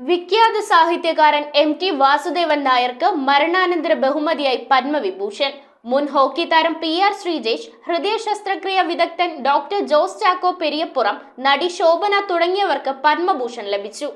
വിഖ്യാത സാഹിത്യകാരൻ എം.ടി. വാസുദേവൻ നായർക്ക് മരണാനന്തര ബഹുമതിയായി പത്മവിഭൂഷൺ. മുൻ ഹോക്കി താരം പി.ആർ. ശ്രീജേഷ്, ഹൃദയ ശസ്ത്രക്രിയാ വിദഗ്ധൻ ഡോക്ടർ ജോസ് ചാക്കോ പെരിയപ്പുറം, നടി ശോഭന തുടങ്ങിയവർക്ക് പത്മഭൂഷൺ ലഭിച്ചു.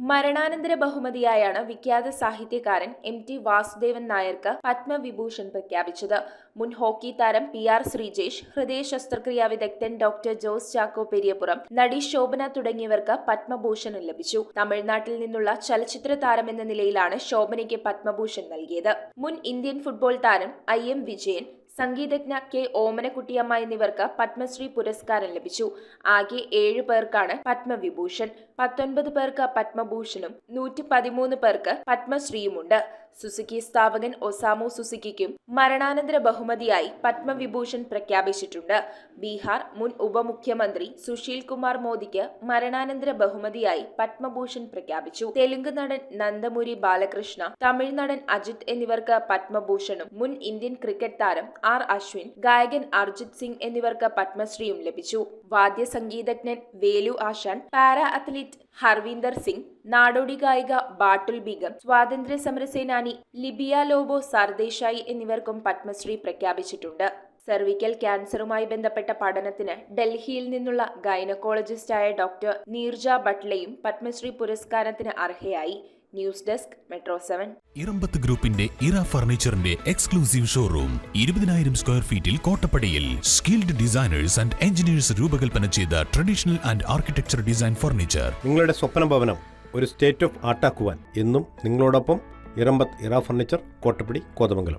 മരണാനന്തര ബഹുമതിയായാണ് വിഖ്യാത സാഹിത്യകാരൻ എം.ടി. വാസുദേവൻ നായർക്ക് പത്മവിഭൂഷൺ പ്രഖ്യാപിച്ചത്. മുൻ ഹോക്കി താരം പി.ആർ. ശ്രീജേഷ്, ഹൃദയ ശസ്ത്രക്രിയാ വിദഗ്ധൻ ഡോക്ടർ ജോസ് ചാക്കോ പെരിയപ്പുറം, നടി ശോഭന തുടങ്ങിയവർക്ക് പത്മഭൂഷൺ ലഭിച്ചു. തമിഴ്നാട്ടിൽ നിന്നുള്ള ചലച്ചിത്ര താരമെന്ന നിലയിലാണ് ശോഭനയ്ക്ക് പത്മഭൂഷൺ നൽകിയത്. മുൻ ഇന്ത്യൻ ഫുട്ബോൾ താരം I.M. വിജയൻ, സംഗീതജ്ഞ കെ ഓമനക്കുട്ടിയമ്മ എന്നിവർക്ക് പത്മശ്രീ പുരസ്കാരം ലഭിച്ചു. ആകെ 7 പേർക്കാണ് പത്മവിഭൂഷൺ. 19 പേർക്ക് പത്മഭൂഷണും 113 പേർക്ക് പത്മശ്രീയുമുണ്ട്. സുസുക്കി സ്ഥാപകൻ ഒസാമു സുസുക്കിക്കും മരണാനന്തര ബഹുമതിയായി പത്മവിഭൂഷൺ പ്രഖ്യാപിച്ചിട്ടുണ്ട്. ബീഹാർ മുൻ ഉപമുഖ്യമന്ത്രി സുശീൽ കുമാർ മോദിക്ക് മരണാനന്തര ബഹുമതിയായി പത്മഭൂഷൺ പ്രഖ്യാപിച്ചു. തെലുങ്ക് നടൻ നന്ദമുരി ബാലകൃഷ്ണ, തമിഴ് നടൻ അജിത് എന്നിവർക്ക് പത്മഭൂഷണും, മുൻ ഇന്ത്യൻ ക്രിക്കറ്റ് താരം R. അശ്വിൻ, ഗായകൻ അർജിത് സിംഗ് എന്നിവർക്ക് പത്മശ്രീയും ലഭിച്ചു. വാദ്യ സംഗീതജ്ഞൻ വേലു ആശാൻ, പാരാ അത്ലറ്റ് ഹർവീന്ദർ സിംഗ്, നാടോടി ഗായിക ബാട്ടുൽ ബീഗം, സ്വാതന്ത്ര്യ സമരസേനാനി ലിബിയ ലോബോ സർദേശായി എന്നിവർക്കും പത്മശ്രീ പ്രഖ്യാപിച്ചിട്ടുണ്ട്. സെർവിക്കൽ ക്യാൻസറുമായി ബന്ധപ്പെട്ട പഠനത്തിന് ഡൽഹിയിൽ നിന്നുള്ള ഗൈനക്കോളജിസ്റ്റായ ഡോക്ടർ നീർജ ബട്ട്ലയും പത്മശ്രീ പുരസ്കാരത്തിന് അർഹയായി. News desk metro 7. ഇറമ്പത്ത് ഗ്രൂപ്പിന്റെ ഇറ ഫർണിച്ചറിന്റെ എക്സ്ക്ലൂസീവ് ഷോറൂം 20,000 സ്ക്വയർ ഫീറ്റിൽ കോട്ടപ്പടിയിൽ. സ്കിൽഡ് ഡിസൈനേഴ്സ് ആൻഡ് എഞ്ചിനീയേഴ്സ് രൂപകൽപ്പന ചെയ്ത traditional and architecture design furniture. നിങ്ങളുടെ സ്വപ്ന ഭവനം ഒരു സ്റ്റേറ്റ് ഓഫ് ആർട്ടാക്കുവാൻ എന്നും നിങ്ങളോടൊപ്പം ഇറമ്പത്ത് ഇറ ഫർണിച്ചർ, കോട്ടപ്പടി, കോതമംഗലം.